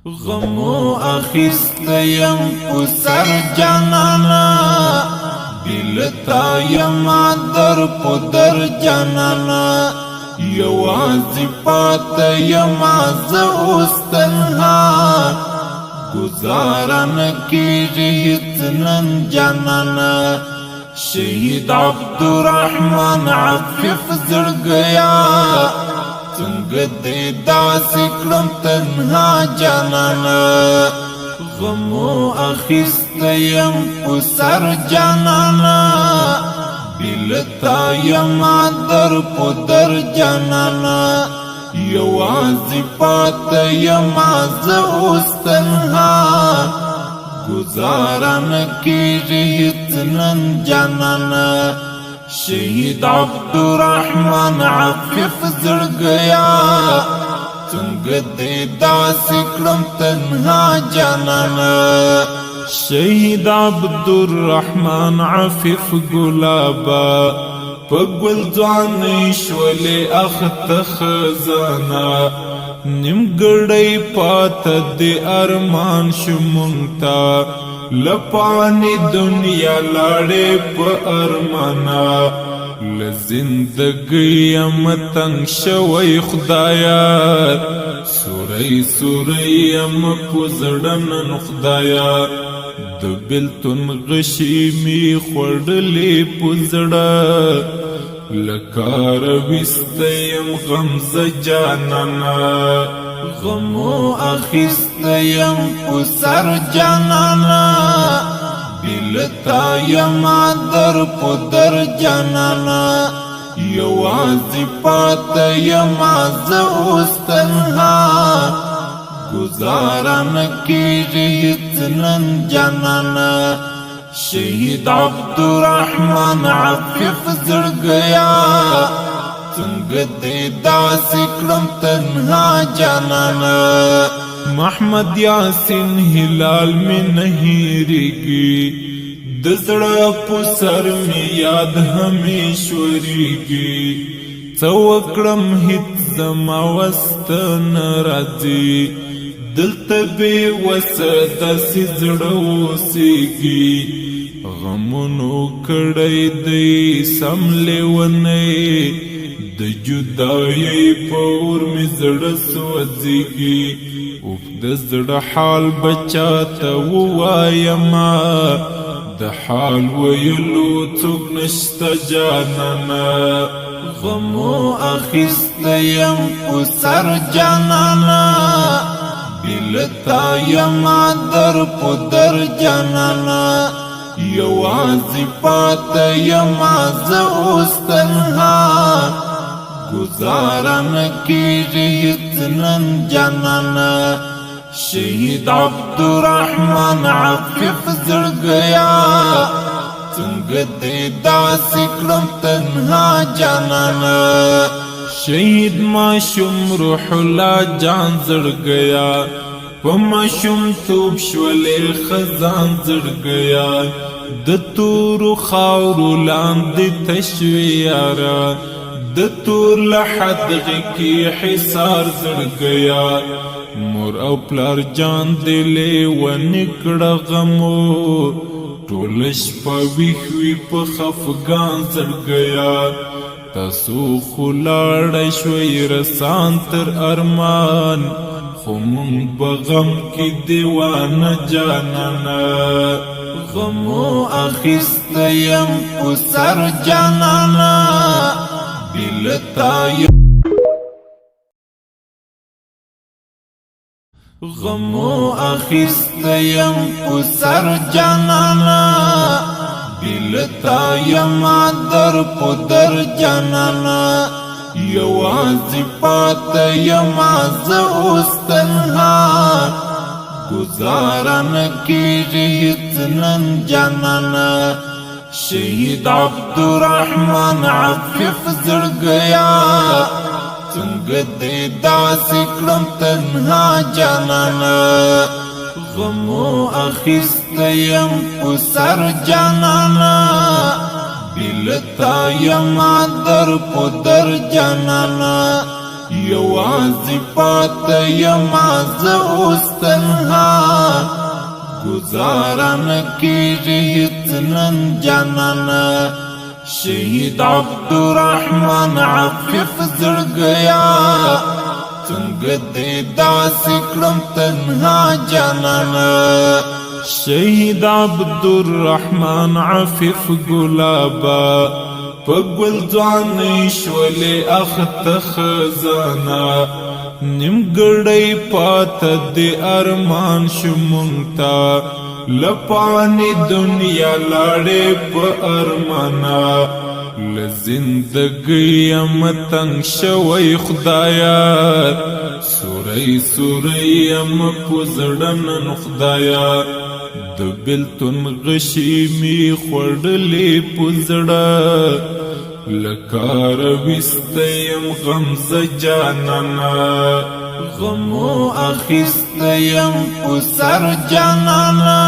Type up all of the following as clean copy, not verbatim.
غمو اخیستیم په سر جانانا بلتا یما در په در جانانا یوازې پاته یما زه اوس تنها گزاره نه کېږي هېڅ نن جانانا شهید عبدالرحمن عفیف زړګیا څنګه دې داسې کړم تنها جانانا غمو اخیسته یم په سر جانانا بلتا یما در په در جانانا یوازې پاته یما زه اوس تنها گزاره نه کېږي هېڅ نن جانانا شهید عبدالرحمن عفیف زړګیا څنګه دې داسې کړم تنها جانانا شهید عبدالرحمن عفیف ګلابا په ګل ځوانۍ شولې اخته خزانه نیمګړی پاته د ارمان شو مونږ ته لپانی دنیا لاړې په ارمانا لزندګۍ یم تنګ شوی خدایا سوری سوری یم په زړه نن خدایا د بېلتون غشي مې خوړلې په زړه لکه رویسته یم غمزه جانانا غمو اخیسته یم په سر جانانا بلتا یما در په در جانانا یوازې پاته یما زه اوس تنها گزاره نه کېږي هېڅ نن جانانا شهید عبدالرحمن عفیف زړګیا څنګه دې داسې کړم تنها جانانا محمد یاسین هلال مې نه هېرېږي د زړه په سر مې یاد همیشورېږي څه وکړم هېڅ زما وسته نه راځي دلته بې وسه داسې زړه اوسېږي غمونو کړی دی سم لیونی د جدایۍ په اور مې زړه سوځېږي اوف د زړه حال بچا ته ووایما د حال ویلو څوک نشته جانانا غمو اخیسته یم په سر جانانا بلتا یما در په در جانانا یوازې پاته یما زه اوس تنها گزاره نه کېږي هېڅ نن جانانا شهید عبدالرحمن عفیف زړګیا څنګه دې داسې کړم تنها جانانا شهید ماشوم روح الله جان زړګیا په ماشومتوب شولې خزان زړګیا د تورو خاورو لاندې تشوي یاره د تور لحدغې کې حصار زړګیا مور او پلار جان دې لیونې کړه غمو ټوله شپه ویښ وي په خفګان زړګیا تاسو خو لاړی شوئ رسان تر ارمان خو مونږ په غم کې دیوانه جانانا غمو اخیسته یم په سر جانانا بلتا غمو اخیسته یم په سر جانانا بلتا یما در په در جانانا یوازې پاته یما زه اوس تنها گزاره نه کېږي هېڅ نن جانانا شهید عبدالرحمن عفیف زړګیا څنګه دې داسې کړم تنها جانانا غمو اخیسته یم په سر جانانا بلتا یما در په در جانانا یوازی پاتا یما ز اوس تنها گزارا نکیږي هیڅ نن جانانا شهید عبدالرحمن عفیف زړګیا څنګه دې داسې کړم تنها جانانا شهید عبدالرحمن عفیف ګلابا په ګل ځوانۍ شولې اخته خزانه نیمګړی پاته د ارمان شو مونږ ته لپانی دنیا لاړې په ارمانا له زندګۍ یم تنګ شوی خدایا سوری سوری یم په زړه نن خدایا د بېلتون غشي مې خوړلې په زړه لکار ویسته یم غمزه جانانا غمو اخیسته یم په سر جانانا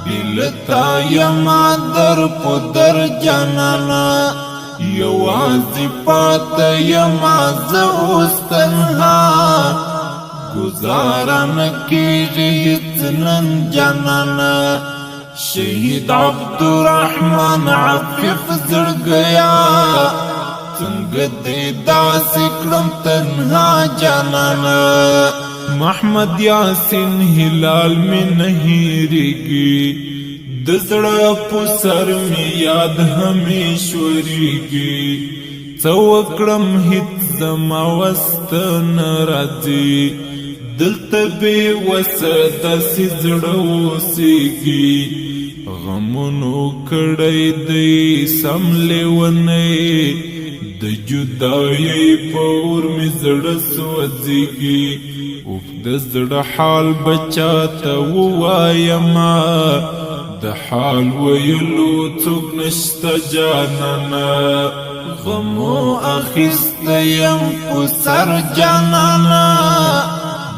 بلتا یم در په در جانانا یوازې پاته یم زه اوس تنها گزارا نکیږي هیڅ نن جانانا شهید عبدالرحمن عفیف زړګیا څنګه دې داسې کړم تنها جانانا محمد یاسین هلال می نه هېرېږي د زړه په سر می یاد همیشورېږي څه وکړم هیڅ زما وسته نه راځي دلته بې وسه داسې زړه اوسېږي غمونو کړی دی سم لیونی د جدایۍ په اور مې زړه سوځېږي اوف د زړه حال بچا ته ووایما د حال ویلو څوک نشته جانانا غمو اخیسته یم په سر جانانا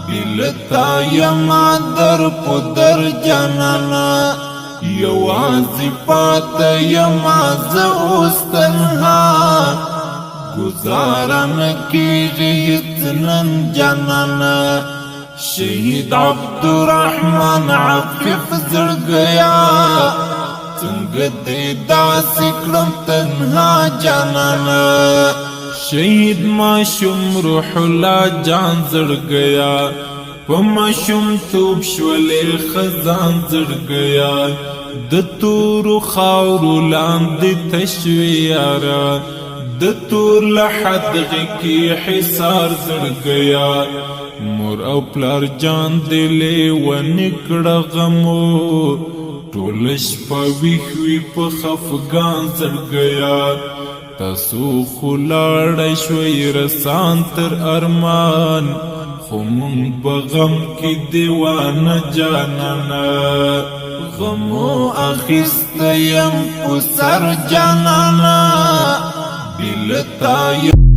بلتا یم در په در جانانا یوازې پاته یم زه اوس تنها گزارا نکیږي هیڅ نن جانانا شهید عبدالرحمن عفیف زړګیا څنګه دې داسې کړم تنها جانانا شهید ماشوم روح الله جان زړګیا په ماشوم توب شولې خزان زړګیا د تورو خاورو لاندې تشوي یارا د تور لحد غکی حصار زړګیا مور او پلار جان دلې ونکړه غمو ټول شپه ویښ وي په خفګان زړګیا تاسو خو لاړی شوئ رسان تر ارمان خو مونږ په غم کې دیوانه جانانا غمو اخیسته یم په سر جانانا بلتا یم